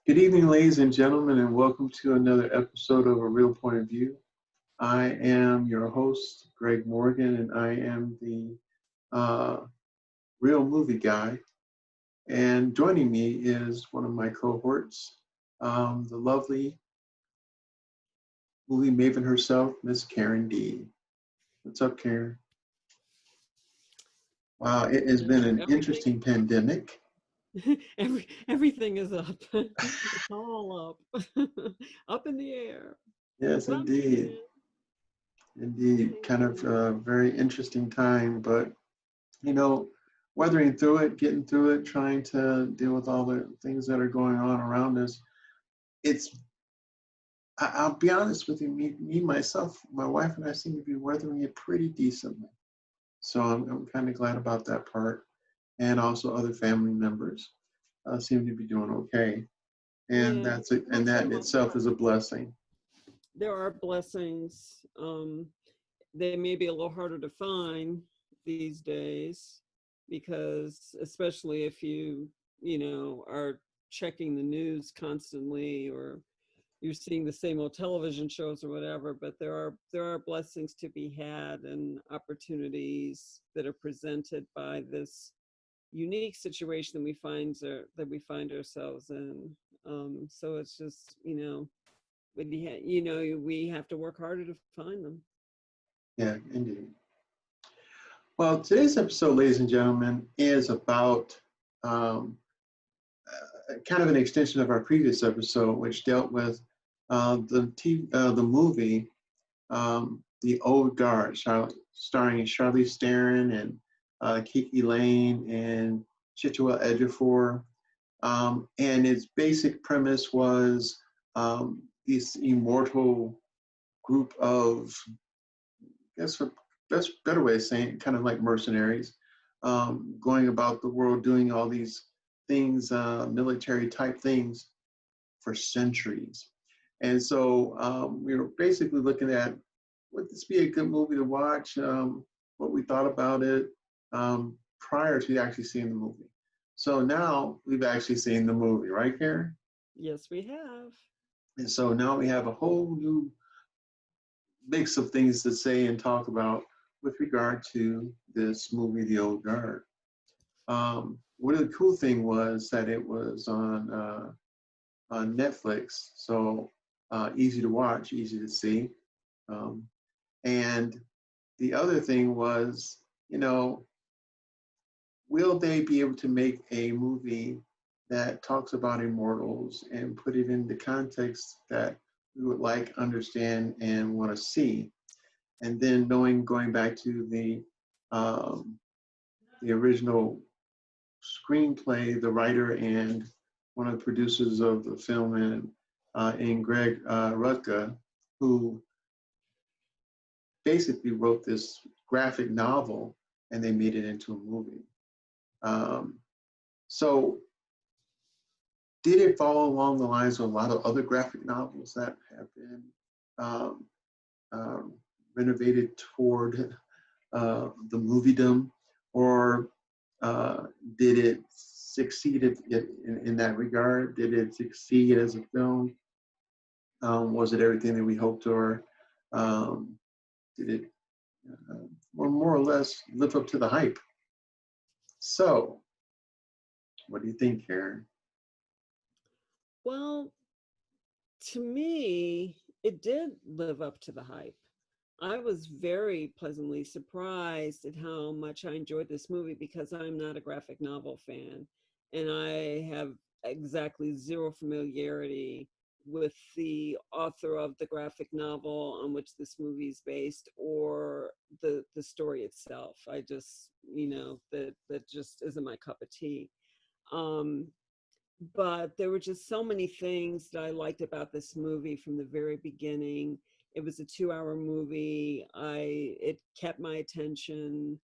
Good evening, ladies and gentlemen, and welcome to another episode of A Real Point of View. I am your host, Greg Morgan, and I am the uh, real movie guy. And joining me is one of my cohorts, the lovely movie maven herself, Miss Karen D. What's up, Karen? Wow, it has been an Everything, interesting pandemic. everything is up. It's all up, up in the air. Yes, But I'm making indeed. it. Indeed. Kind of Amazing. a very interesting time, but you know, weathering through it, getting through it, trying to deal with all the things that are going on around us. It's, I'll be honest with you, myself, my wife and I seem to be weathering it pretty decently. So I'm kind of glad about that part. And also other family members seem to be doing okay. And Yeah, that's it. for And that the in most itself part, is a blessing. there are blessings. They may be a little harder to find these days because, especially if are checking the news constantly or you're seeing the same old television shows or whatever, but there are blessings to be had and opportunities that are presented by this unique situation that we find ourselves in. So it's just we have to work harder to find them. Yeah, indeed. Well, today's episode, ladies and gentlemen, is about um, kind of an extension of our previous episode, which dealt with the movie, The Old Guard, starring Charlize Theron and Kiki Lane and Chiwetel Ejiofor. And its basic premise was this immortal group of, I guess, for best better way of saying it, kind of like mercenaries, going about the world doing all these things, military type things for centuries. And so we were basically looking at, would this be a good movie to watch? What we thought about it prior to actually seeing the movie. So now we've actually seen the movie, right, Karen? Yes, we have. And so now we have a whole new mix of things to say and talk about with regard to this movie, The Old Guard. One of the cool thing was that it was on Netflix, so easy to watch, easy to see. Um, and the other thing was, you know, will they be able to make a movie that talks about immortals and put it in the context that we would like, understand, and want to see? And then knowing, going back to um, the original screenplay, the writer and one of the producers of the film, and Greg Rucka, who basically wrote this graphic novel and they made it into a movie. Um, so did it follow along the lines of a lot of other graphic novels that have been um, um, renovated toward the moviedom, or did it succeed in that regard? Did it succeed as a film? Was it everything that we hoped, or um, did it more or less live up to the hype? So, what do you think, Karen? Well, to me, it did live up to the hype. I was very pleasantly surprised at how much I enjoyed this movie because I'm not a graphic novel fan and I have exactly zero familiarity with the author of the graphic novel on which this movie is based or the story itself. I just, that just isn't my cup of tea. Um, but there were just so many things that I liked about this movie from the very beginning. It was a 2-hour movie. It kept my attention.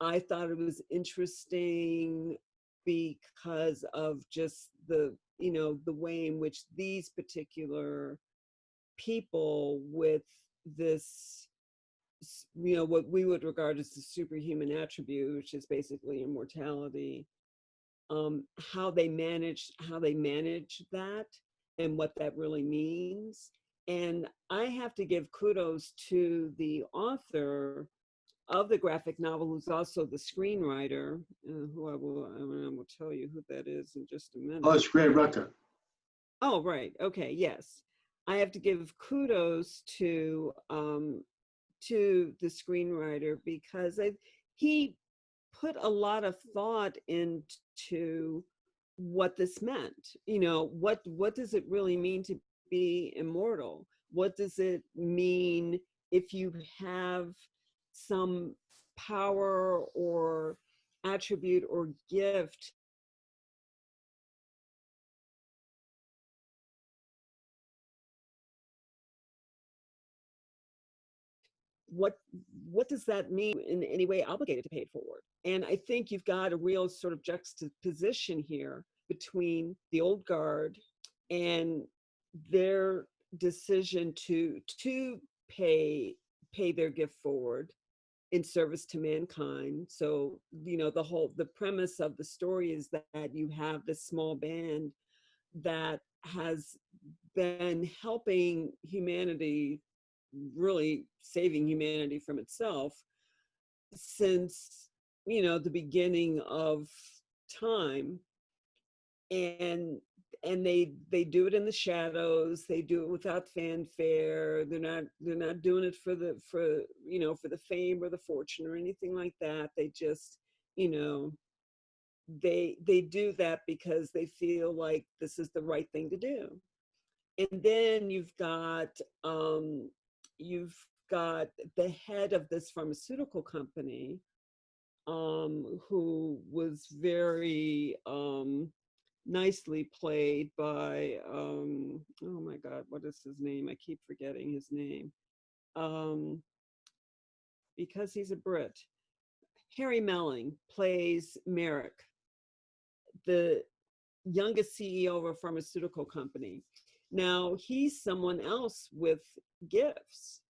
I thought it was interesting because of just the way in which these particular people with this, what we would regard as the superhuman attribute, which is basically immortality, how they manage that and what that really means. And I have to give kudos to the author of the graphic novel, who's also the screenwriter, who I will tell you who that is in just a minute. Oh, it's Ray Rucker. Oh, right. Okay. Yes. I have to give kudos to the screenwriter, because he put a lot of thought into what this meant. You know, what does it really mean to be immortal? What does it mean if you have some power or attribute or gift? What does that mean in any way obligated to pay it forward? And I think you've got a real sort of juxtaposition here between the old guard and their decision to pay their gift forward in service to mankind. So, you know, the premise of the story is that you have this small band that has been helping humanity, really saving humanity from itself since, you know, the beginning of time. And they do it in the shadows. They do it without fanfare. They're not doing it for you know, for the fame or the fortune or anything like that. They just, you know, they do that because they feel like this is the right thing to do. And then you've got the head of this pharmaceutical company, who was very nicely played by oh my god, what is his name? I keep forgetting his name, um, because he's a Brit. Harry Melling plays Merrick, the youngest CEO of a pharmaceutical company. Now, he's someone else with gifts.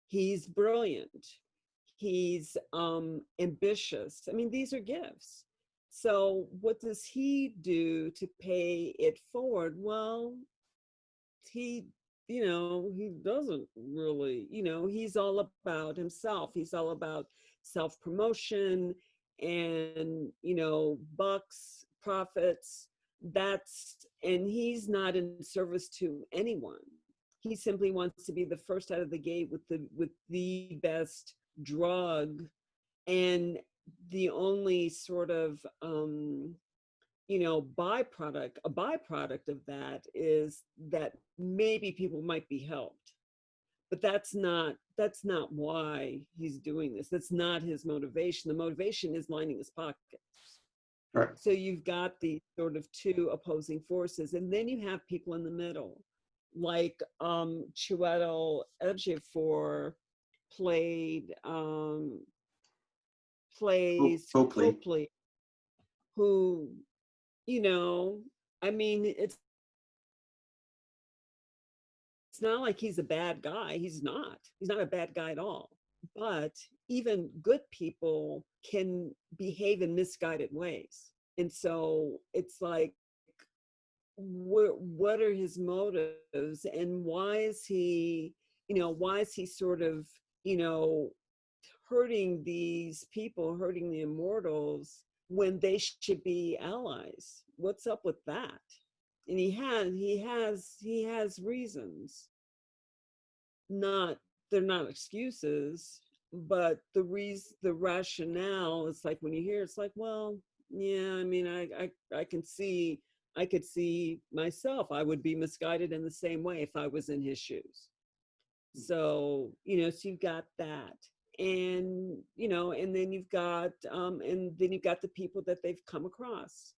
He's brilliant. He's ambitious. I mean, these are gifts. So what does he do to pay it forward? Well, he, you know, he doesn't really, you know, he's all about himself. He's all about self-promotion and, you know, bucks, profits. And he's not in service to anyone. He simply wants to be the first out of the gate with the best drug. And the only sort of you know, a byproduct of that is that maybe people might be helped. But that's not why he's doing this. That's not his motivation. The motivation is lining his pockets. Right. So you've got these sort of two opposing forces, and then you have people in the middle, like Chiwetel Ejiofor played plays Copley. Copley, who, you know, I mean, it's not like he's a bad guy. He's not. He's not a bad guy at all. But even good people can behave in misguided ways. And so it's like, what are his motives, and why is he, you know, why is he sort of, you know, hurting these people, hurting the immortals when they should be allies? What's up with that? And he has reasons. Not They're not excuses, but the rationale is like, when you hear, it's like, well, yeah, I mean, I can see, I could see myself. I would be misguided in the same way if I was in his shoes. So, you know, so you've got that. And, you know, and then you've got the people that they've come across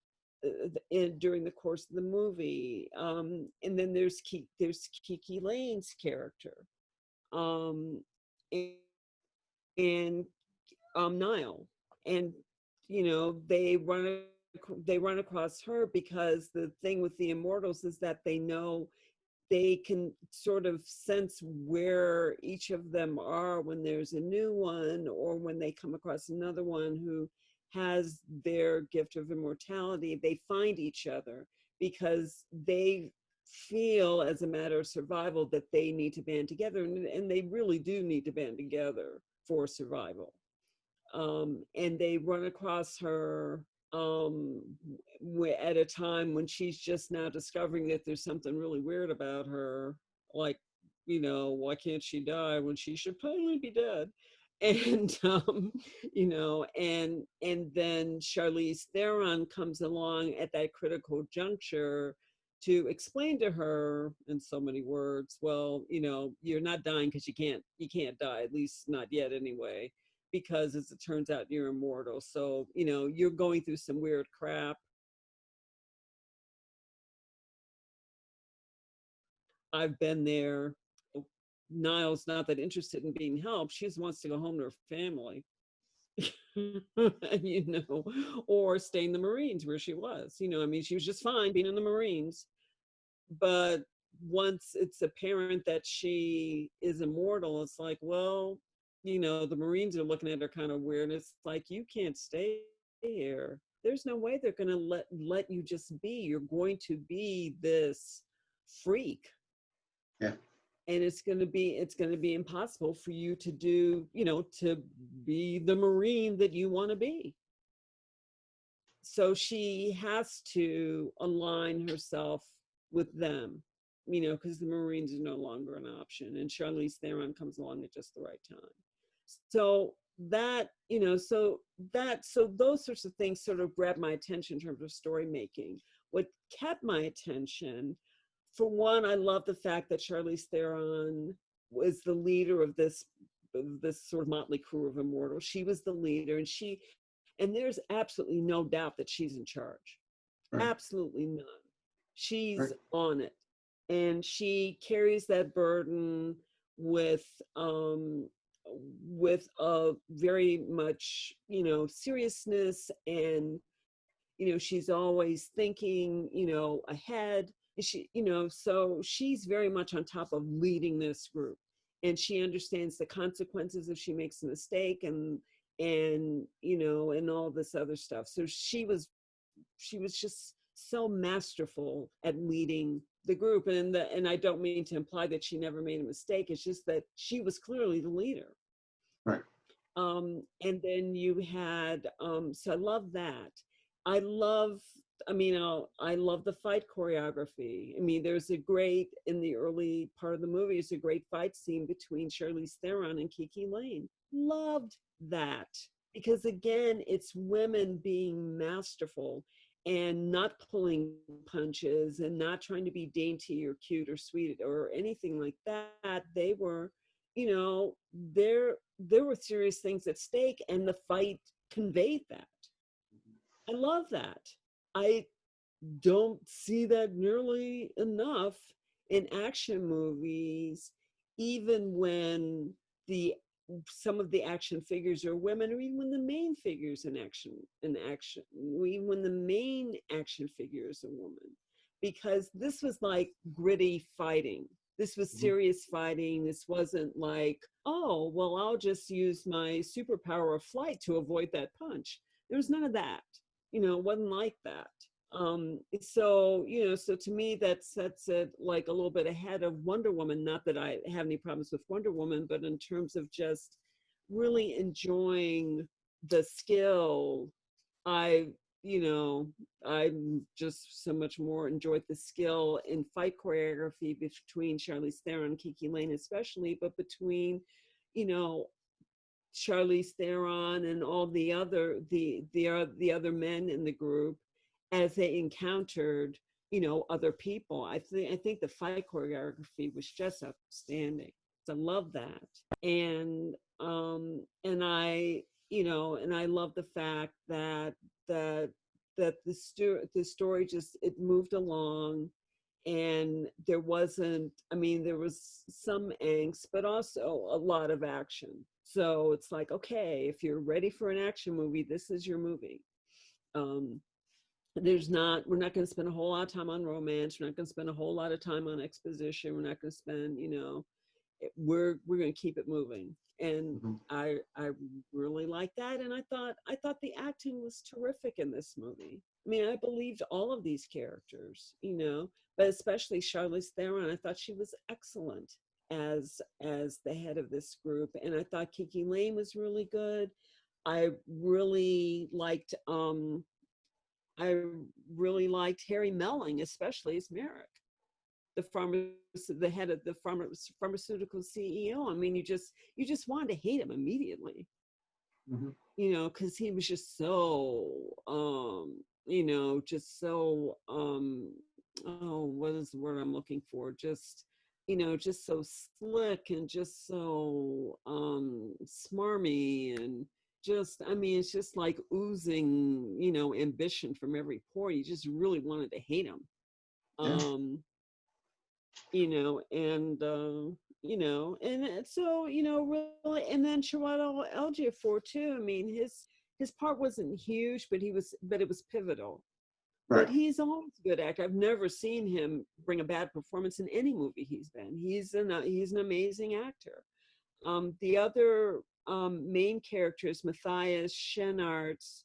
during the course of the movie. And then there's Kiki Lane's character, um, and, and Nile, and, you know, they run across her because the thing with the immortals is that they know, they can sort of sense where each of them are when there's a new one, or when they come across another one who has their gift of immortality, they find each other because they feel, as a matter of survival, that they need to band together, and they really do need to band together for survival. And they run across her at a time when she's just now discovering that there's something really weird about her, like, why can't she die when she should probably be dead? And and then Charlize Theron comes along at that critical juncture to explain to her in so many words, well, you're not dying because you can't die, at least not yet anyway, because as it turns out, you're immortal. So, you're going through some weird crap. I've been there. Niall's not that interested in being helped. She just wants to go home to her family. Or stay in the Marines where she was. She was just fine being in the Marines. But once it's apparent that she is immortal, it's like, well, the Marines are looking at her kind of weird. It's like, you can't stay here. There's no way they're going to let you just be. You're going to be this freak. Yeah. And it's going to be impossible for you to do, to be the Marine that you want to be. So she has to align herself with them, because the Marines are no longer an option. And Charlize Theron comes along at just the right time. So that, so those sorts of things sort of grabbed my attention in terms of story making. What kept my attention, for one, I love the fact that Charlize Theron was the leader of this sort of motley crew of immortals. She was the leader, and there's absolutely no doubt that she's in charge. Right. Absolutely none. She's right. On it. And she carries that burden with a very much, seriousness, and, she's always thinking, ahead. So she's very much on top of leading this group, and she understands the consequences if she makes a mistake, and all this other stuff. So she was just so masterful at leading the group. And I don't mean to imply that she never made a mistake. It's just that she was clearly the leader. Right. And then you had, so I love that. I love the fight choreography. There's in the early part of the movie, there's a great fight scene between Charlize Theron and Kiki Layne. Loved that, because again, it's women being masterful and not pulling punches and not trying to be dainty or cute or sweet or anything like that. They were, there were serious things at stake, and the fight conveyed that. I love that. I don't see that nearly enough in action movies, even when some of the action figures are women, or even when the main figures in action, even when the main action figure is a woman, because this was like gritty fighting. This was serious fighting. This wasn't like, oh, well, I'll just use my superpower of flight to avoid that punch. There was none of that. It wasn't like that. So to me, that sets it like a little bit ahead of Wonder Woman. Not that I have any problems with Wonder Woman, but in terms of just really enjoying the skill, I just so much more enjoyed the skill in fight choreography between Charlize Theron and Kiki Layne especially, but between, Charlize Theron and all the other men in the group as they encountered, other people. I think the fight choreography was just outstanding. So I love that. And I love the fact that the story just, it moved along, and there was some angst, but also a lot of action. So it's like, okay, if you're ready for an action movie, this is your movie. We're not going to spend a whole lot of time on romance. We're not going to spend a whole lot of time on exposition. We're not going to spend, we're going to keep it moving. And Mhm. I really liked that, and I thought the acting was terrific in this movie. I mean, I believed all of these characters, but especially Charlize Theron. I thought she was excellent as the head of this group, and I thought Kiki Lane was really good. I really liked I really liked Harry Melling, especially as Merrick, the head of the pharmaceutical CEO. I mean, you just wanted to hate him immediately, Mhm. because he was just so, just so, oh, what is the word I'm looking for? Just so slick and just so smarmy, and I mean, it's just like oozing, ambition from every pore. You just really wanted to hate him. Yeah. Um, and so, really, and then Chiwetel Ejiofor too. I mean, his part wasn't huge, but it was pivotal. But Right. he's always a good actor. I've never seen him bring a bad performance in any movie he's been. He's an amazing actor. The other main characters, Matthias Schoenaerts,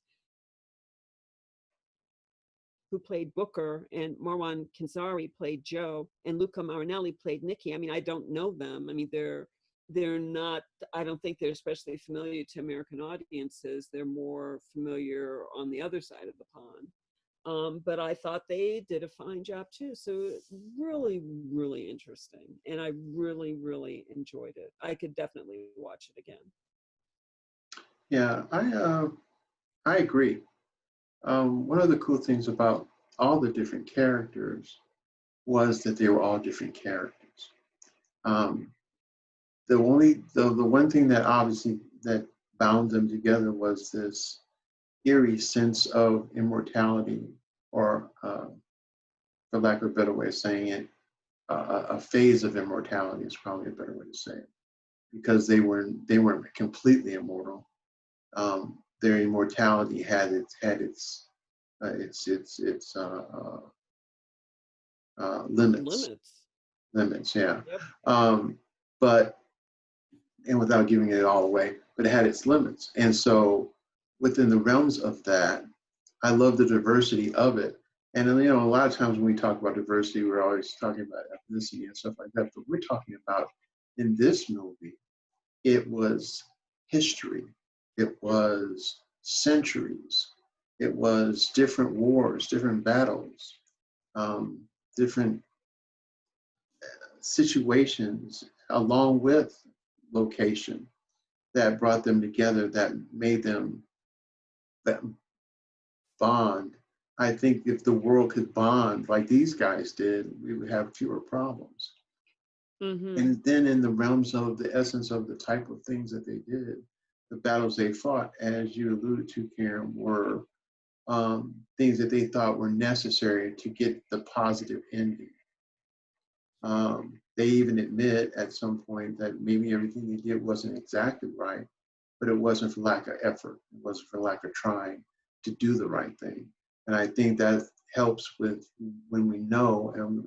who played Booker, and Marwan Kenzari played Joe, and Luca Marinelli played Nikki. I mean, I don't know them. I mean, they're not. I don't think they're especially familiar to American audiences. They're more familiar on the other side of the pond. But I thought they did a fine job too. So really, really interesting, and I really, really enjoyed it. I could definitely watch it again. Yeah, I agree. One of the cool things about all the different characters was that they were all different characters. Um, the one thing that obviously that bound them together was this eerie sense of immortality, or for lack of a better way of saying it, a phase of immortality is probably a better way to say it, because they weren't completely immortal. Their immortality had its limits. Limits. Limits, yeah. Yep. Um, but and without giving it all away, but it had its limits. And so within the realms of that, I love the diversity of it. And then, a lot of times when we talk about diversity, we're always talking about ethnicity and stuff like that. But we're talking about, in this movie, it was history, it was centuries, it was different wars, different battles, um, different situations, along with location, that brought them together, that made them that bond. I think if the world could bond like these guys did, we would have fewer problems. Mm-hmm. And then in the realms of the essence of the type of things that they did, the battles they fought, as you alluded to, Karen, were things that they thought were necessary to get the positive ending. They even admit at some point that maybe everything they did wasn't exactly right, but it wasn't for lack of effort. It wasn't for lack of trying to do the right thing. And I think that helps with when we know, and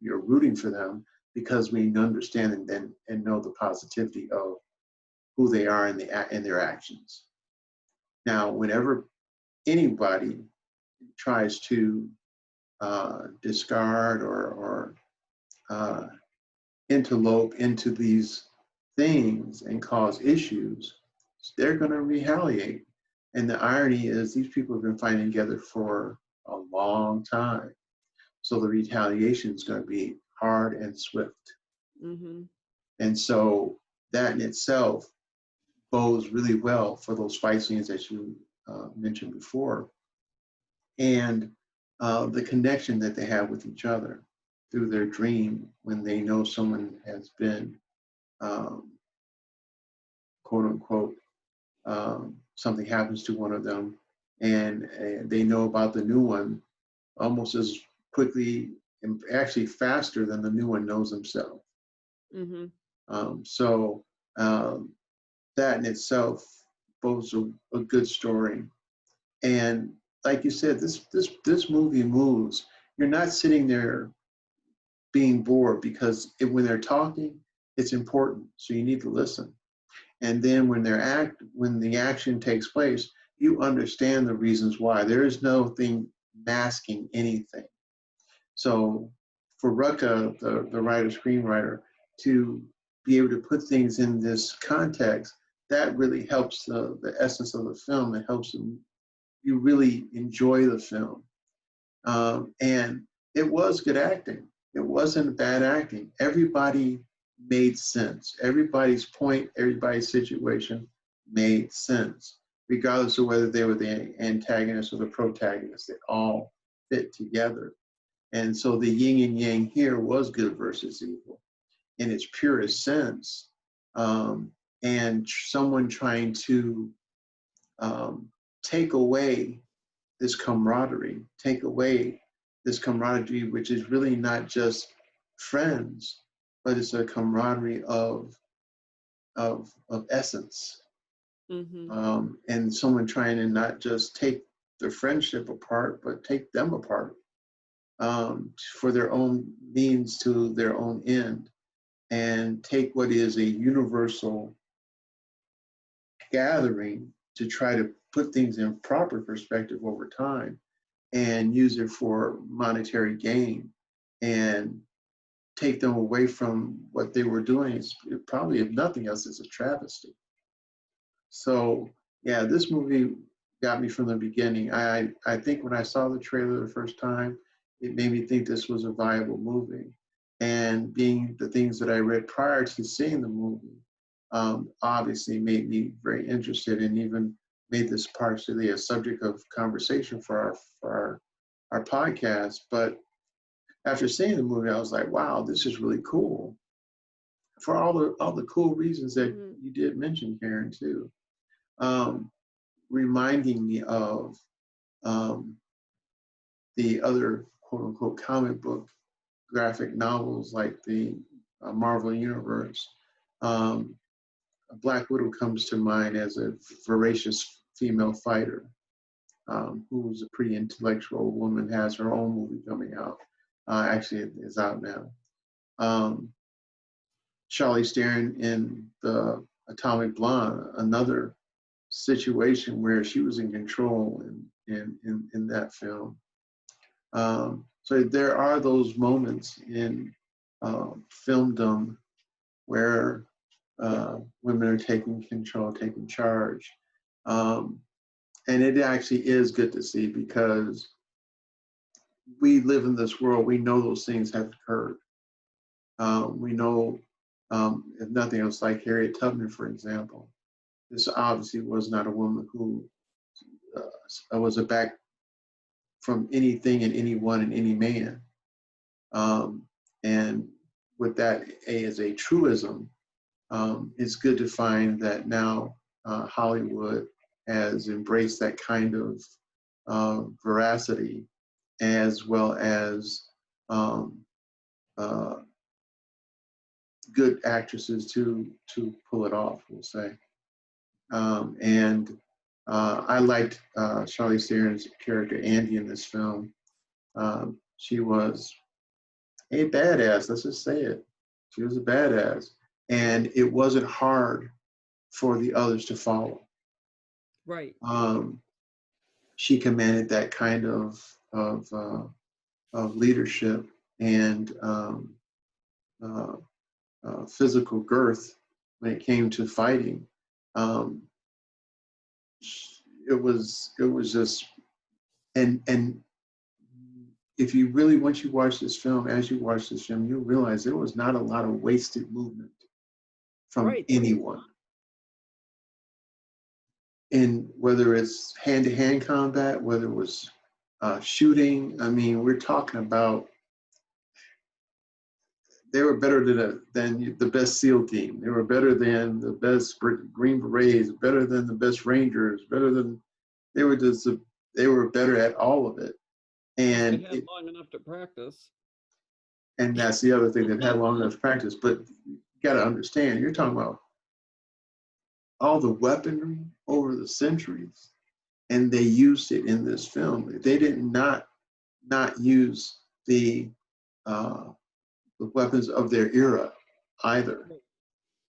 we're rooting for them, because we understand and know the positivity of who they are in their actions. Now, whenever anybody tries to discard or uh, interlope into these things and cause issues, they're going to retaliate. And the irony is, these people have been fighting together for a long time. So the retaliation is going to be hard and swift. Mm-hmm. And so that in itself bodes really well for those fight scenes that you mentioned before, and the connection that they have with each other through their dream when they know someone has been, um, quote unquote, something happens to one of them, and they know about the new one almost as quickly and actually faster than the new one knows themselves. Mm-hmm. So that in itself bodes a good story. And like you said, this movie moves. You're not sitting there being bored, because when they're talking, It's important, so you need to listen. And then when when the action takes place, you understand the reasons why. There is no thing masking anything. So for Rucka, the writer screenwriter, to be able to put things in this context, that really helps the essence of the film. It helps you really enjoy the film. And it was good acting. It wasn't bad acting. Everybody made sense. Everybody's point, everybody's situation made sense, regardless of whether they were the antagonist or the protagonist. They all fit together. And so the yin and yang here was good versus evil in its purest sense. And someone trying to take away this camaraderie, which is really not just friends, but it's a camaraderie of essence. And someone trying to not just take their friendship apart, but take them apart for their own means to their own end, and take what is a universal gathering to try to put things in proper perspective over time and use it for monetary gain and take them away from what they were doing. It's probably, if nothing else, is a travesty. So yeah, this movie got me from the beginning. I think when I saw the trailer the first time, it made me think this was a viable movie. And being the things that I read prior to seeing the movie, obviously made me very interested, and even made this partially a subject of conversation for our podcast. But after seeing the movie, I was like, wow, this is really cool, for all the cool reasons that you did mention, Karen, too. Reminding me of the other quote unquote comic book graphic novels like the Marvel Universe. Black Widow comes to mind as a voracious female fighter who's a pretty intellectual woman, has her own movie coming out. Actually, it is out now. Charlize Theron in the Atomic Blonde, another situation where she was in control in that film. So there are those moments in filmdom where women are taking control, taking charge. And it actually is good to see, because we live in this world, we know those things have occurred. We know, if nothing else, like Harriet Tubman, for example. This obviously was not a woman who was a back from anything and anyone and any man. And with that as a truism, it's good to find that now Hollywood has embraced that kind of veracity, as well as good actresses to pull it off, we'll say. And I liked Charlize Theron's character Andy in this film. She was a badass, let's just say it. She was a badass. And it wasn't hard for the others to follow. Right. She commanded that kind of leadership and physical girth when it came to fighting. It was just, and if you really, once you watch this film, you realize there was not a lot of wasted movement from anyone. And whether it's hand-to-hand combat, whether it was shooting, I mean, we're talking about, they were better than the best SEAL team. They were better than the best Green Berets, better than the best Rangers, they were better at all of it. And they had long enough to practice. And that's the other thing, that had long enough to practice. But you got to understand, you're talking about all the weaponry over the centuries, and they used it in this film. They did not use the weapons of their era either.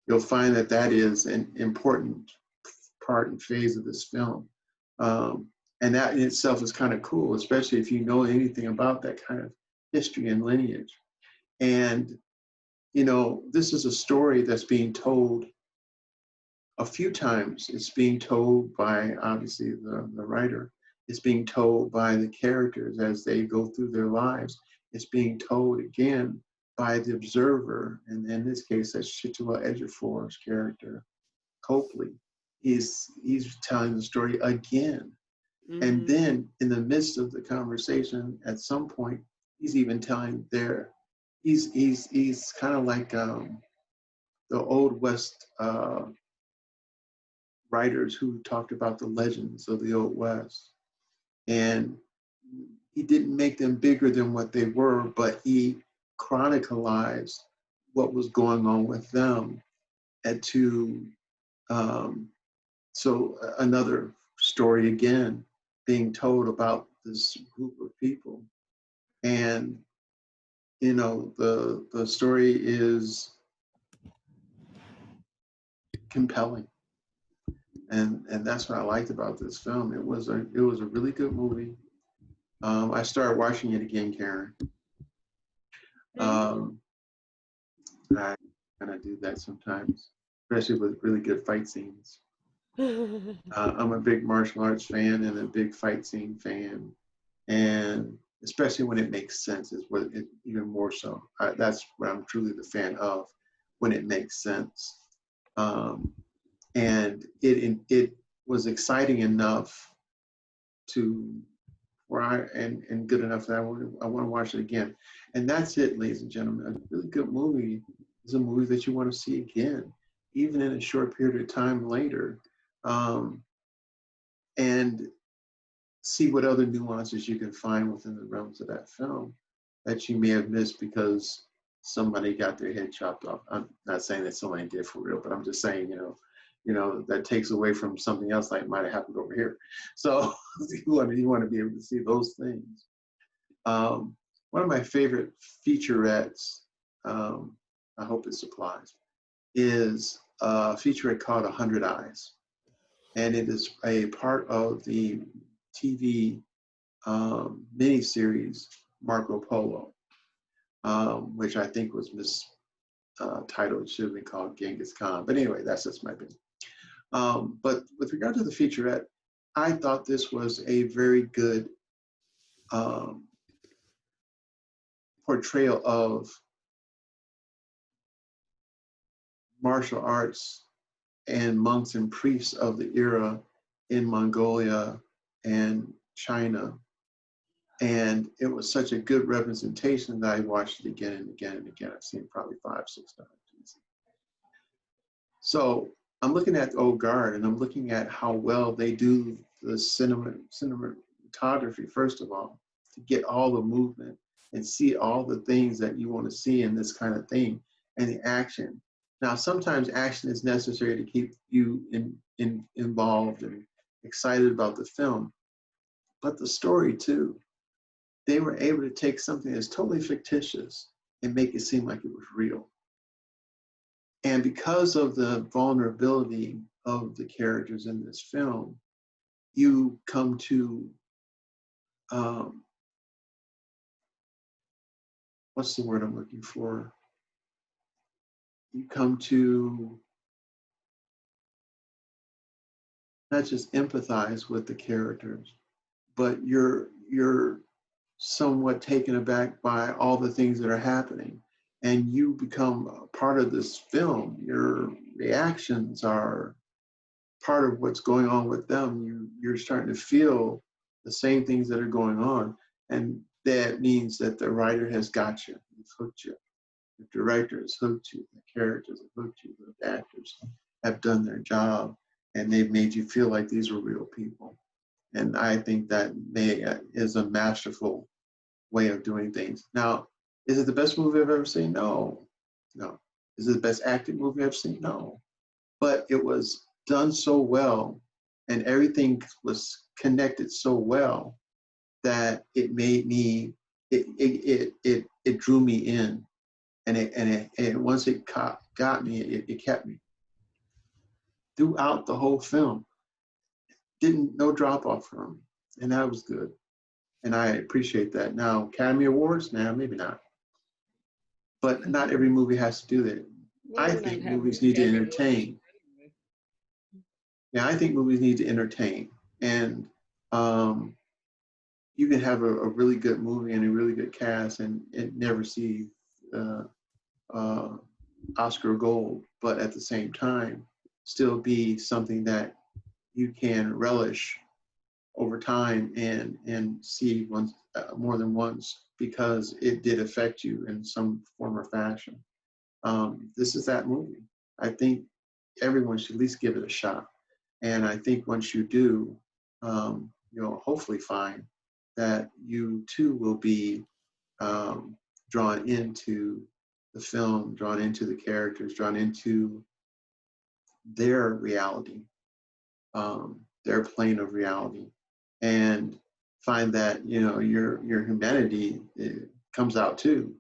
you'll find that that is an important part and phase of this film. And that in itself is kind of cool, especially if you know anything about that kind of history and lineage. And, you know, this is a story that's being told a few times. It's being told by, obviously, the writer. It's being told by the characters as they go through their lives. It's being told again by the observer. And in this case, that's Chiwetel Ejiofor's character, Copley. He's telling the story again. And then in the midst of the conversation, at some point, he's even telling he's kind of like the Old West writers who talked about the legends of the Old West. And he didn't make them bigger than what they were, but he chronicalized what was going on with them. And so another story again being told about this group of people. And, you know, the story is compelling. And that's what I liked about this film. It was a really good movie. I started watching it again, Karen. I kind of do that sometimes, especially with really good fight scenes. I'm a big martial arts fan and a big fight scene fan, and especially when it makes sense is what it, even more so. That's what I'm truly the fan of, when it makes sense. And it was exciting enough to where and good enough that I want to watch it again. And that's it, ladies and gentlemen. A really good movie is a movie that you want to see again, even in a short period of time later, and see what other nuances you can find within the realms of that film that you may have missed because somebody got their head chopped off. I'm not saying that somebody did for real, but I'm just saying, you know, that takes away from something else like might have happened over here. So you want to be able to see those things. One of my favorite featurettes, I hope it supplies, is a featurette called 100 Eyes. And it is a part of the TV miniseries Marco Polo, which I think was mistitled. It should have been called Genghis Khan. But anyway, that's just my opinion. But with regard to the featurette, I thought this was a very good portrayal of martial arts and monks and priests of the era in Mongolia and China. And it was such a good representation that I watched it again and again and again. I've seen it probably 5-6 times. So I'm looking at Old Guard and I'm looking at how well they do the cinematography, first of all, to get all the movement and see all the things that you want to see in this kind of thing, and the action. Now, sometimes action is necessary to keep you involved and excited about the film, but the story too. They were able to take something that's totally fictitious and make it seem like it was real. And because of the vulnerability of the characters in this film, you come to, what's the word I'm looking for? You come to not just empathize with the characters, but you're somewhat taken aback by all the things that are happening. And you become a part of this film. Your reactions are part of what's going on with them. You're starting to feel the same things that are going on. And that means that the writer has got you, he's hooked you. The director has hooked you, the characters have hooked you, the actors have done their job, and they've made you feel like these are real people. And I think that is a masterful way of doing things. Now, is it the best movie I've ever seen? No. Is it the best acting movie I've seen? No. But it was done so well, and everything was connected so well that it made it drew me in, and once it got me. It kept me throughout the whole film. No drop off from me, and that was good. And I appreciate that. Now, Academy Awards, now maybe not, but not every movie has to do that. Well, I we're not think having movies need to Academy entertain. Awards anyway. Yeah, I think movies need to entertain, and um, you can have a really good movie and a really good cast, and never see uh, uh, Oscar gold, but at the same time, still be something that you can relish over time and see once more than once because it did affect you in some form or fashion. This is that movie. I think everyone should at least give it a shot. And I think once you do, you'll hopefully find that you too will be um, drawn into the film, drawn into the characters, drawn into their reality, their plane of reality, and find that your humanity comes out too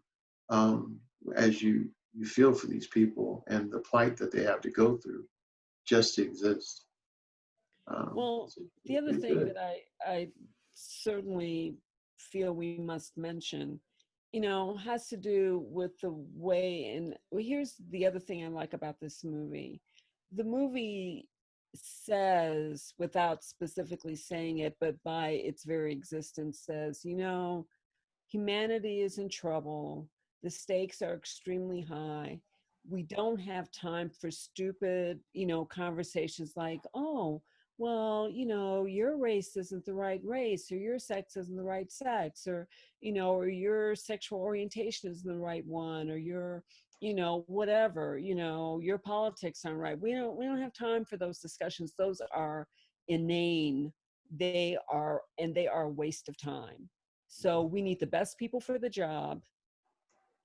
as you feel for these people and the plight that they have to go through just to exist. Well, the It's other pretty thing good. that I certainly feel we must mention, has to do with the way, and well, here's the other thing I like about this movie. The movie says, without specifically saying it, but by its very existence, says, humanity is in trouble. The stakes are extremely high. We don't have time for stupid, conversations like, oh, well, your race isn't the right race, or your sex isn't the right sex, or your sexual orientation isn't the right one, or your, whatever, your politics aren't right. We don't have time for those discussions. Those are inane. They are a waste of time. So we need the best people for the job,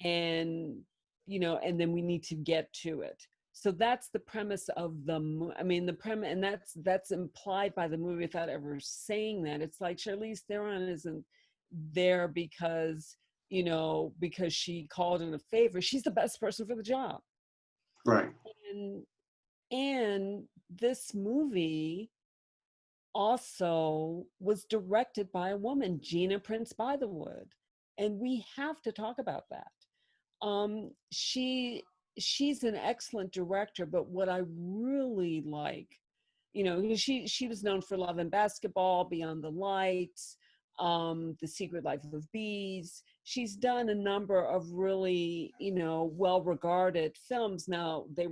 and and then we need to get to it. So that's the premise of I mean, the premise, and that's implied by the movie without ever saying that. It's like Charlize Theron isn't there because she called in a favor. She's the best person for the job. Right. And this movie also was directed by a woman, Gina Prince Bythewood, and we have to talk about that. She's an excellent director, but what I really like, she was known for Love and Basketball, Beyond the Lights, The Secret Life of Bees. She's done a number of really, well-regarded films. Now, they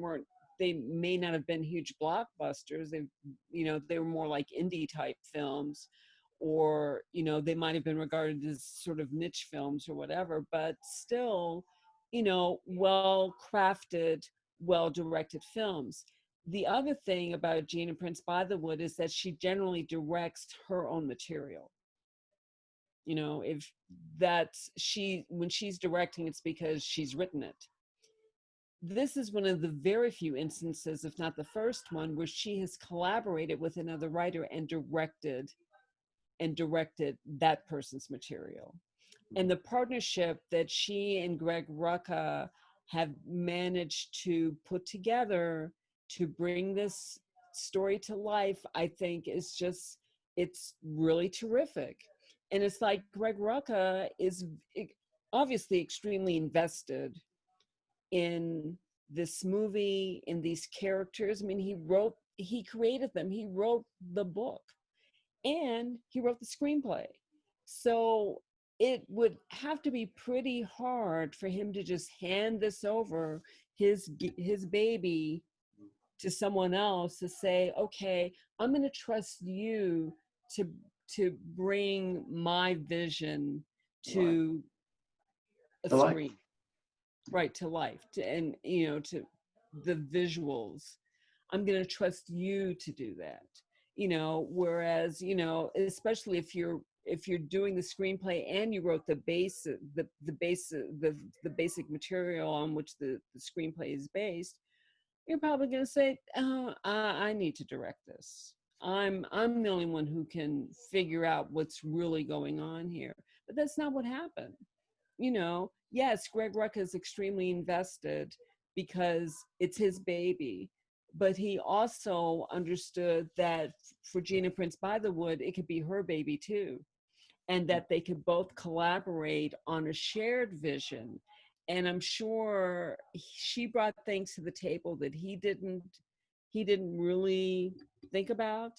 may not have been huge blockbusters. They were more like indie type films, or, they might have been regarded as sort of niche films or whatever, but still, well crafted, well directed films. The other thing about Gina Prince Bythewood is that she generally directs her own material. If when she's directing, it's because she's written it. This is one of the very few instances, if not the first one, where she has collaborated with another writer and directed that person's material. And the partnership that she and Greg Rucka have managed to put together to bring this story to life, I think it's really terrific. And it's like Greg Rucka is obviously extremely invested in this movie, in these characters. I mean, he created them, he wrote the book, and he wrote the screenplay. So it would have to be pretty hard for him to just hand this over, his baby, to someone else to say, okay, I'm going to trust you to bring my vision Right. to a I like. screen, right, to life, and to the visuals. I'm going to trust you to do that. Whereas, especially if you're doing the screenplay and you wrote the basic material on which the screenplay is based, you're probably going to say, oh, I need to direct this. I'm the only one who can figure out what's really going on here. But that's not what happened. Yes, Greg Rucka is extremely invested because it's his baby. But he also understood that for Gina Prince Bythewood, it could be her baby too, and that they could both collaborate on a shared vision. And I'm sure she brought things to the table that he didn't really think about,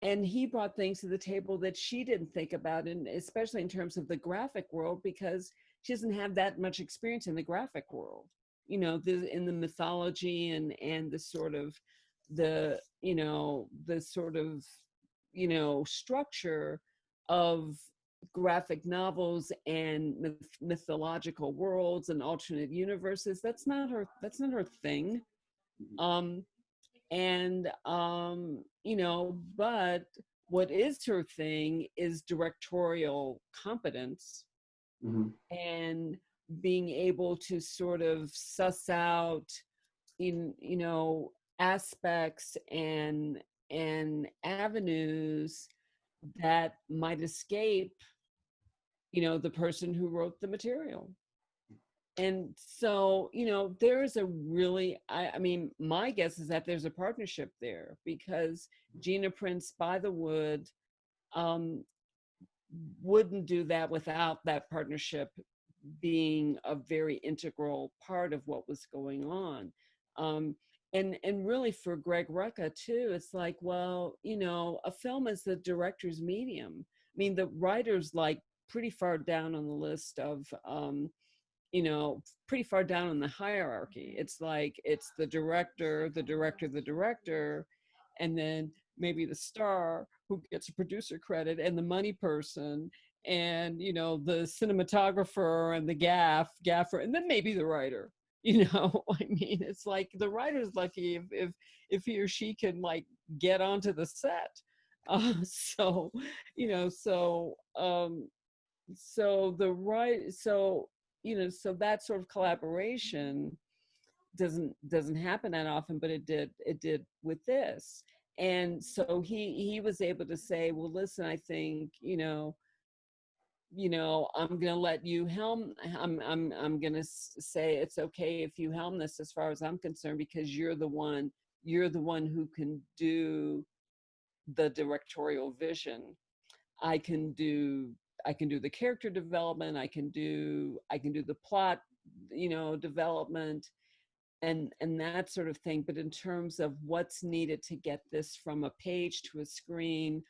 and he brought things to the table that she didn't think about, and especially in terms of the graphic world, because she doesn't have that much experience in the graphic world, in the mythology and the sort of the sort of structure of graphic novels and mythological worlds and alternate universes. That's not her thing. um and but what is her thing is directorial competence, Hmm. and being able to sort of suss out in aspects and avenues that might escape the person who wrote the material. And so there is a really, I mean, my guess is that there's a partnership there, because Gina Prince Bythewood um wouldn't do that without that partnership being a very integral part of what was going on. um and really for Greg Rucka too, it's like, well, a film is the director's medium. I mean, the writer's like pretty far down on the list of pretty far down in the hierarchy. It's like it's the director, and then maybe the star who gets a producer credit, and the money person, and the cinematographer and the gaffer, and then maybe the writer. I mean, it's like the writer's lucky if he or she can like get onto the set. So you know so so the right so so that sort of collaboration doesn't happen that often, but it did with this. And so he was able to say, well, listen, I think I'm gonna let you helm. I'm gonna say it's okay if you helm this, as far as I'm concerned, because you're the one who can do the directorial vision. I can do I can do the character development, I can do the plot, development, and that sort of thing. But in terms of what's needed to get this from a page to a screen,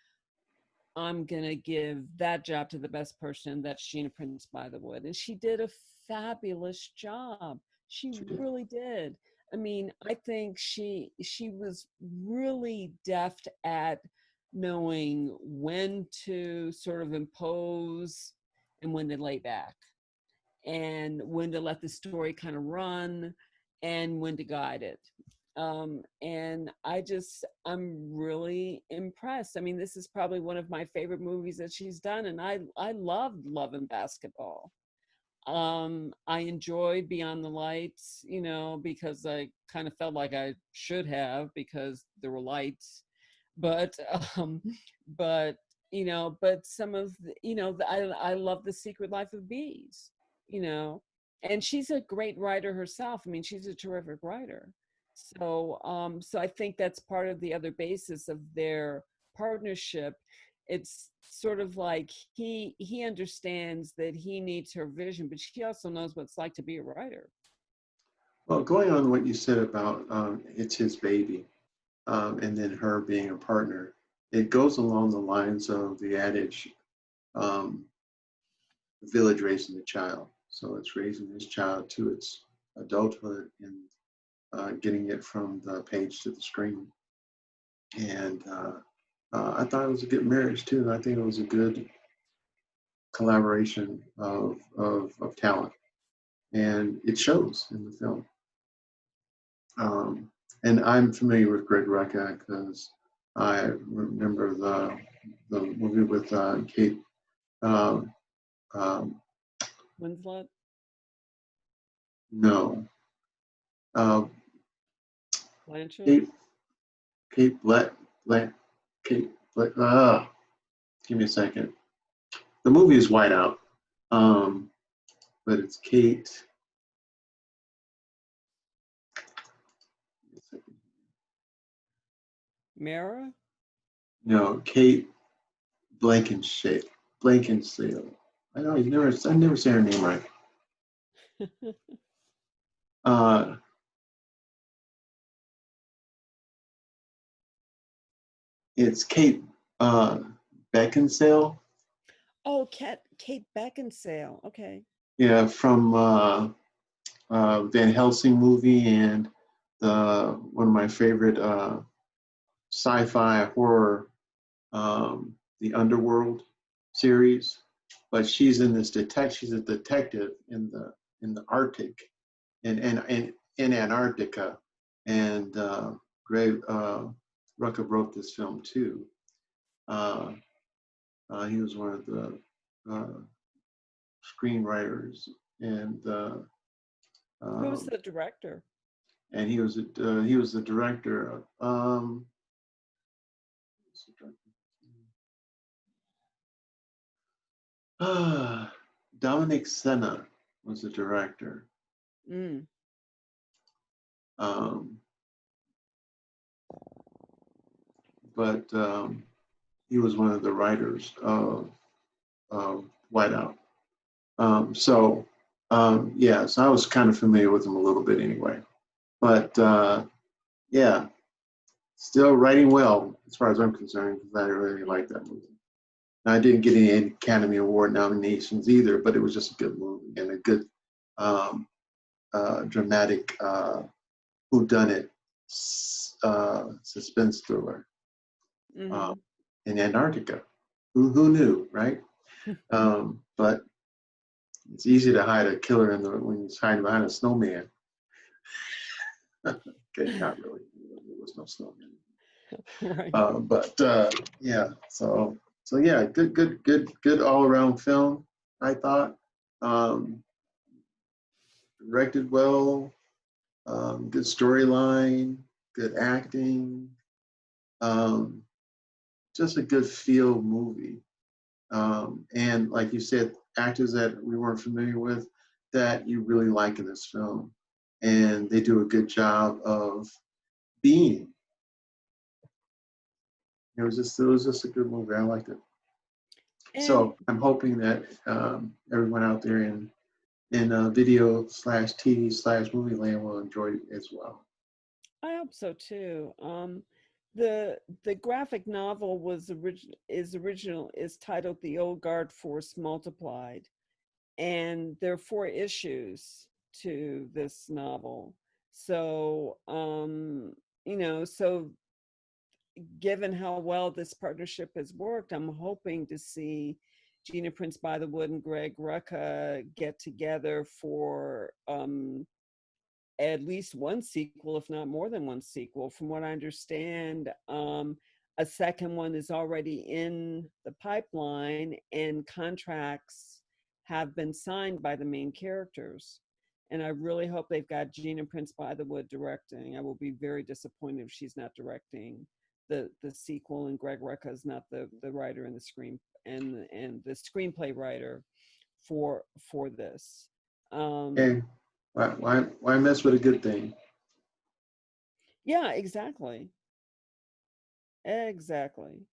I'm gonna give that job to the best person. That's Gina Prince Bythewood, and she did a fabulous job. She She did. really did. I mean, I think she was really deft at knowing when to sort of impose and when to lay back, and when to let the story kind of run and when to guide it. And I'm really impressed. I mean, this is probably one of my favorite movies that she's done, and I loved Love and Basketball. I enjoyed Beyond the Lights, because I kind of felt like I should have, because there were lights. But um, but some of I love The Secret Life of Bees, you know, and she's a great writer herself. I mean, she's a terrific writer. So I think that's part of the other basis of their partnership. It's sort of like he understands that he needs her vision, but she also knows what it's like to be a writer. Well, going on what you said about it's his baby, and then her being a partner, it goes along the lines of the adage, um, the village raising the child. So it's raising this child to its adulthood and getting it from the page to the screen. And I thought it was a good marriage too. I think it was a good collaboration of talent, and it shows in the film. And I'm familiar with Greg Rucka because I remember the movie with Kate. Um, um, Winslet. no, uh, Blanchett. Kate Black Kate Black. Give me a second. The movie is Whiteout, but it's Kate. Mara? No, Kate Blankenship. Blankenship. I know I never say her name right. Uh, it's Kate uh, Beckinsale. Oh, Kate Beckinsale. Okay. Yeah, from Van Helsing movie and the one of my favorite sci-fi horror, the Underworld series. But she's in this detect. She's a detective in the Arctic, in Antarctica, and Gray Rucka wrote this film too. Uh, he was one of the uh, screenwriters, and Who's um, the director? and he was the director. Dominic Senna was the director, Mm. um, but he was one of the writers of Whiteout. So yeah, so I was kind of familiar with him a little bit anyway. But yeah, still writing well as far as I'm concerned because I really like that movie. I didn't get any Academy Award nominations either, but it was just a good movie and a good um, dramatic whodunit suspense thriller uh, Hmm. in Antarctica. Who knew, right? But it's easy to hide a killer when he's hiding behind a snowman. Okay, not really. There was no snowman. Right. But yeah, so yeah, good all around film. I thought directed well, good storyline, good acting, um, just a good feel movie. And like you said, actors that we weren't familiar with that you really like in this film, and they do a good job of being. It was just a good movie. I liked it. And So I'm hoping that everyone out there in video slash TV slash movie land will enjoy it as well. I hope so too. The graphic novel is titled The Old Guard Force Multiplied, and there are 4 issues to this novel. So so given how well this partnership has worked, I'm hoping to see Gina Prince Bythewood and Greg Rucka get together for at least one sequel, if not more than one sequel. From what I understand, a second one is already in the pipeline, and contracts have been signed by the main characters. And I really hope they've got Gina Prince Bythewood directing. I will be very disappointed if she's not directing the sequel, and Greg Rucka is not the writer and the the screenplay writer for this. Hey, why mess with a good thing? Yeah, exactly. Exactly.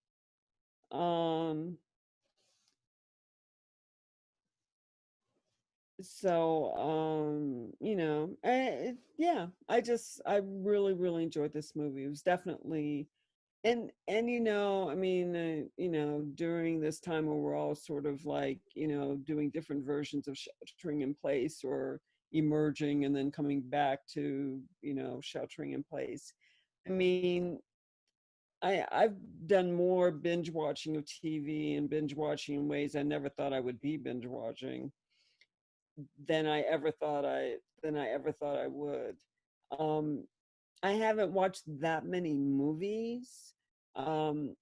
Um, yeah, I really, really enjoyed this movie. It was definitely, and I mean, during this time where we're all sort of like, doing different versions of sheltering in place or emerging and then coming back to, sheltering in place. I mean, I've done more binge watching of TV and binge watching in ways I never thought I would be binge watching than I ever thought I would. Um, I haven't watched that many movies, um,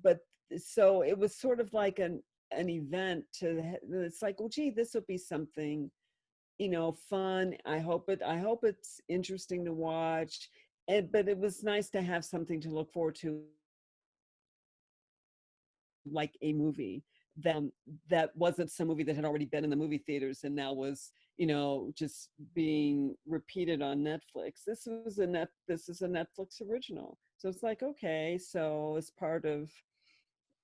but so it was sort of like an event it's like, well, gee, this will be something, fun. I hope it's interesting to watch. But it was nice to have something to look forward to, like a movie that wasn't some movie that had already been in the movie theaters and now was, just being repeated on Netflix. This is a Netflix original. So it's like, okay, so as part of,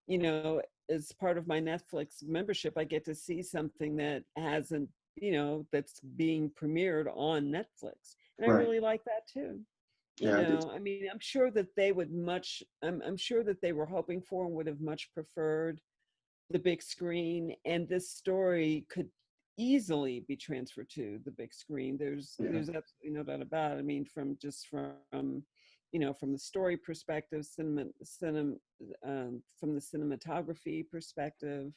you know, as part of my Netflix membership, I get to see something that hasn't, you know, that's being premiered on Netflix. And I Right. really like that too. You Yeah, I did. know, I mean, I'm sure that they would I'm sure that they were hoping for and would have much preferred the big screen, and this story could easily be transferred to the big screen. Yeah. There's absolutely no doubt about it. I mean, from you know, from the story perspective, from the cinematography perspective,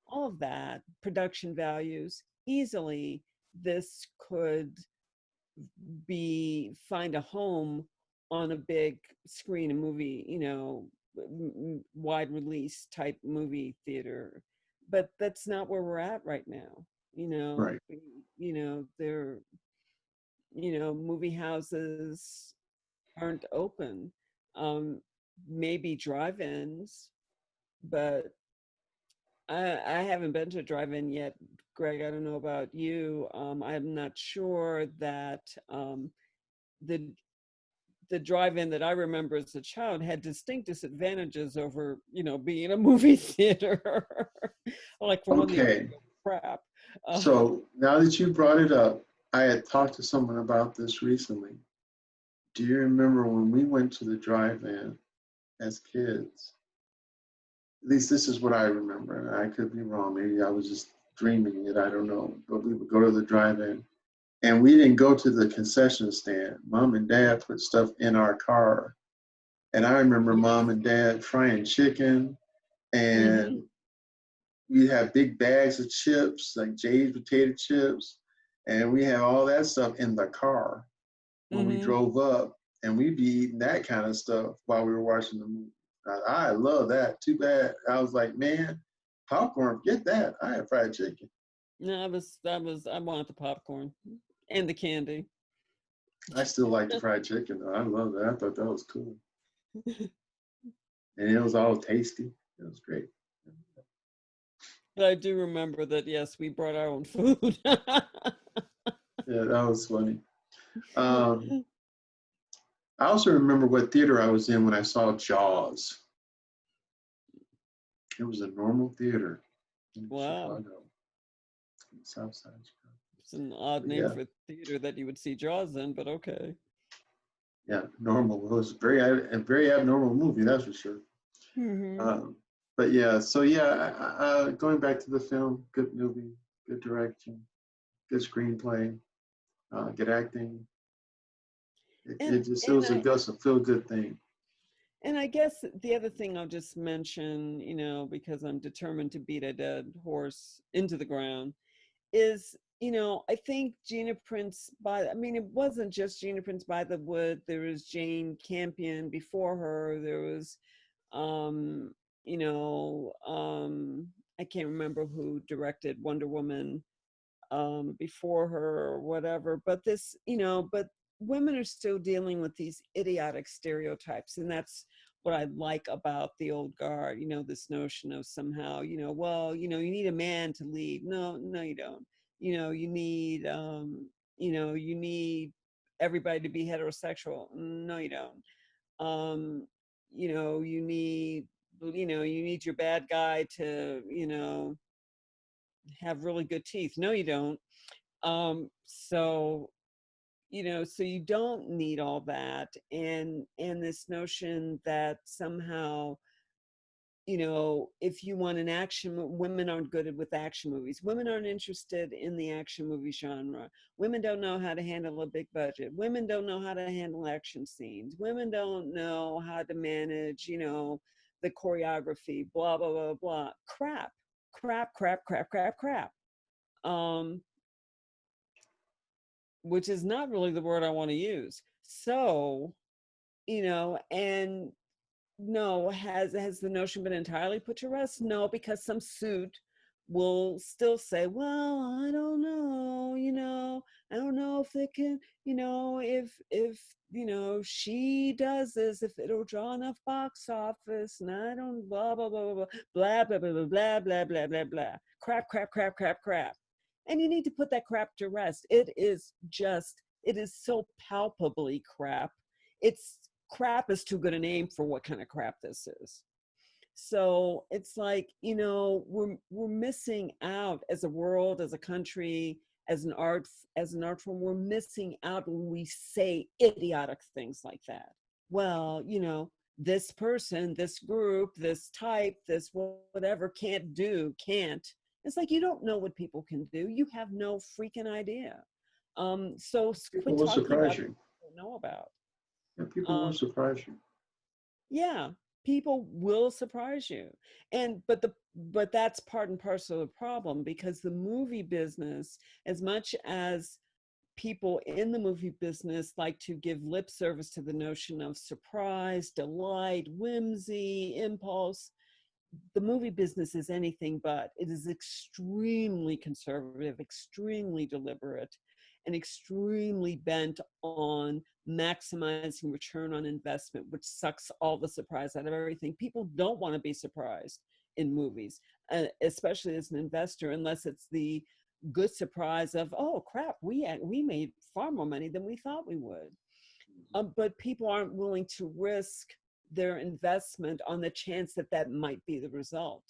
all of that, production values, easily this could be find a home on a big screen, a movie, you know, wide release type movie theater. But that's not where we're at right now. You know, Right. you know, they're, you know, movie houses aren't open. Um, Maybe drive-ins, but I haven't been to a drive-in yet, Greg. I don't know about you. I'm not sure that the the drive-in that I remember as a child had distinct disadvantages over, you know, being a movie theater. Like, for one, the Okay. audio crap. Uh, So now that you brought it up, I had talked to someone about this recently. Do you remember when we went to the drive-in as kids? At least this is what I remember. And I could be wrong. Maybe I was just dreaming it. I don't know. But we would go to the drive-in and we didn't go to the concession stand. Mom and dad put stuff in our car. And I remember yes. mom and dad frying chicken, Hmm. and we had big bags of chips, like Jay's potato chips. And we had all that stuff in the car when we Hmm. drove up, and we'd be eating that kind of stuff while we were watching the movie. I love that. Too bad. I was like, man, popcorn, get that. I had fried chicken. No, I wanted the popcorn and the candy. I still like the fried chicken though. I love that. I thought that was cool. And it was all tasty. It was great. But I do remember that, yes, we brought our own food. Yeah, that was funny. Um, I also remember what theater I was in when I saw Jaws. It was a normal theater in Wow. Chicago, South Side of Chicago. It's an odd But name yeah, for theater that you would see Jaws in, but okay. yeah, normal. It was a very abnormal movie, that's for sure. Hmm. Um, but yeah, so yeah, going back to the film, good movie, good direction, good screenplay, good acting. And It and was I just a feel good thing. and I guess the other thing I'll just mention, you know, because I'm determined to beat a dead horse into the ground, is, you know, I think Gina Prince by, I mean, it wasn't just Gina Prince by the Wood. There was Jane Campion before her. There was, um, you know, I can't remember who directed Wonder Woman before her or whatever. But this, you know, but women are still dealing with these idiotic stereotypes, and that's what I like about the old guard. You know, this notion of somehow, you know, well, you know, you need a man to lead. No, no, you don't. You know, you know, you need everybody to be heterosexual. No, you don't. Um, you know, you need your bad guy to, you know, have really good teeth. No, you don't. So, you know, so you don't need all that. And this notion that somehow, you know, if you want an action, women aren't good with action movies. Women aren't interested in the action movie genre. Women don't know how to handle a big budget. Women don't know how to handle action scenes. Women don't know how to manage, you know, the choreography, blah, blah, blah, blah. Crap, crap, crap, crap, crap, crap. Um, which is not really the word I want to use. So, you know, and no, has the notion been entirely put to rest? No, because some suit will still say, well, I don't know, you know, I don't know if they can, you know, if you know, she does this, if it'll draw enough box office, and I don't blah blah blah blah blah blah blah blah blah blah blah blah blah. Crap, crap, crap, crap, crap. And you need to put that crap to rest. It is so palpably crap. It's crap is too good a name for what kind of crap this is. So it's like, you know, we're missing out as a world, as a country, as an art form. We're missing out when we say idiotic things like that. Well, you know, this person, this group, this type, this whatever can't. It's like, you don't know what people can do. You have no freaking idea. So People quit will talking surprise about you. what you don't know about. Yeah, people will Um, surprise you. yeah, people will surprise you. And but that's part and parcel of the problem, because the movie business, as much as people in the movie business like to give lip service to the notion of surprise, delight, whimsy, impulse, the movie business is anything but. It is extremely conservative, extremely deliberate, and extremely bent on maximizing return on investment, which sucks all the surprise out of everything. People don't want to be surprised in movies, especially as an investor, unless it's the good surprise of, oh crap, we made far more money than we thought we would. But people aren't willing to risk their investment on the chance that that might be the result.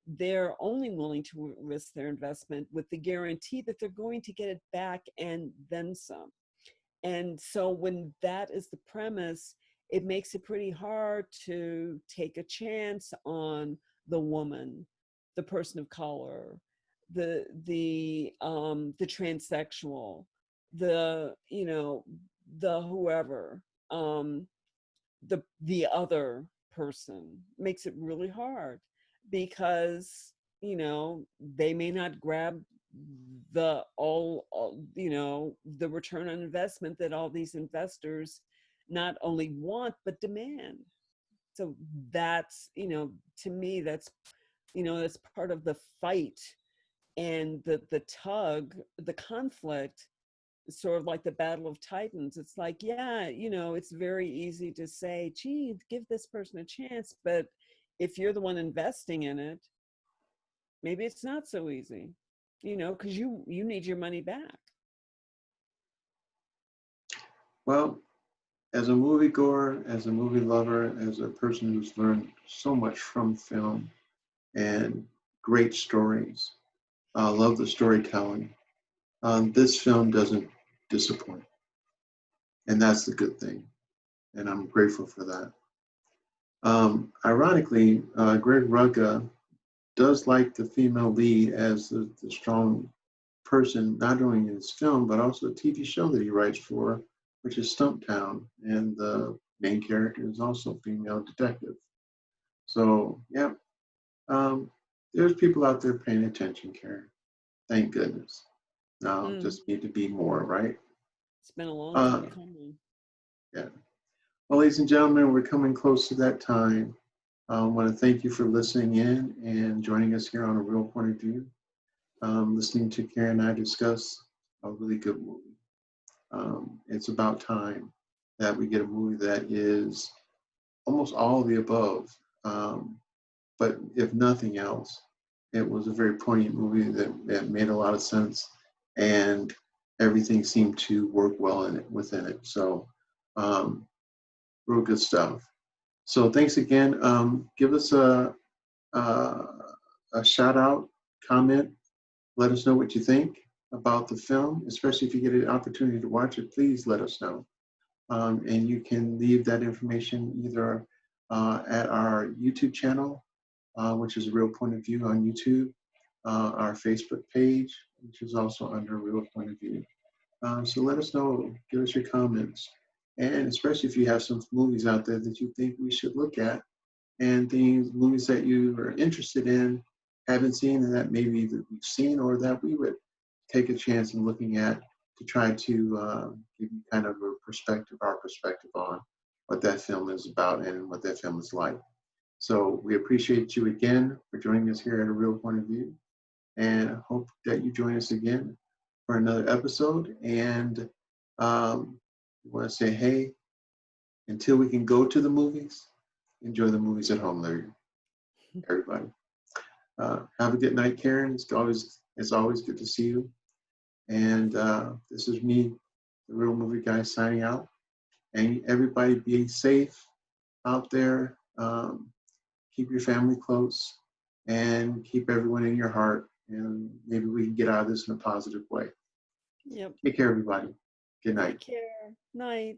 They're only willing to risk their investment with the guarantee that they're going to get it back and then some. And so when that is the premise, it makes it pretty hard to take a chance on the woman, the person of color, the transsexual, the, you know, the whoever, the other person. Makes it really hard because, you know, they may not grab the all, you know, the return on investment that all these investors not only want but demand. So that's, you know, to me, that's, you know, that's part of the fight and the tug, the conflict, sort of like the battle of titans. It's like, yeah, you know, it's very easy to say, gee, give this person a chance, but if you're the one investing in it, maybe it's not so easy, you know, because you need your money back. Well, as a moviegoer, as a movie lover, as a person who's learned so much from film and great stories, love the storytelling, this film doesn't disappoint. And that's the good thing. And I'm grateful for that. Ironically, Greg Rucka does like the female lead as the strong person, not only in his film, but also a TV show that he writes for, which is Stumptown. And the main character is also a female detective. So, yeah, there's people out there paying attention, Karen. Thank goodness. Now, Mm, just need to be more, right? it's been a long Uh, time coming. yeah. Well, ladies and gentlemen, we're coming close to that time. I want to thank you for listening in and joining us here on A Real Point of View. Listening to Karen and I discuss a really good movie. It's about time that we get a movie that is almost all of the above. But if nothing else, it was a very poignant movie that made a lot of sense, and everything seemed to work well within it. So, real good stuff. So, thanks again. Give us a shout out, comment. Let us know what you think about the film, especially if you get an opportunity to watch it. Please let us know. And you can leave that information either at our YouTube channel, which is A Real Point of View on YouTube, our Facebook page, which is also under Real Point of View. So let us know, give us your comments, and especially if you have some movies out there that you think we should look at, and things, movies that you are interested in, haven't seen, and that maybe that we've seen or that we would take a chance in looking at to try to give you kind of a perspective, our perspective on what that film is about and what that film is like. So we appreciate you again for joining us here at A Real Point of View, and hope that you join us again for another episode. And we want to say, hey, until we can go to the movies, enjoy the movies at home, everybody. Have a good night, Karen. It's always good to see you. And this is me, the Real Movie Guy, signing out. And everybody be safe out there. Keep your family close and keep everyone in your heart. And maybe we can get out of this in a positive way. Yep. Take care, everybody. Good night. Take care. Night.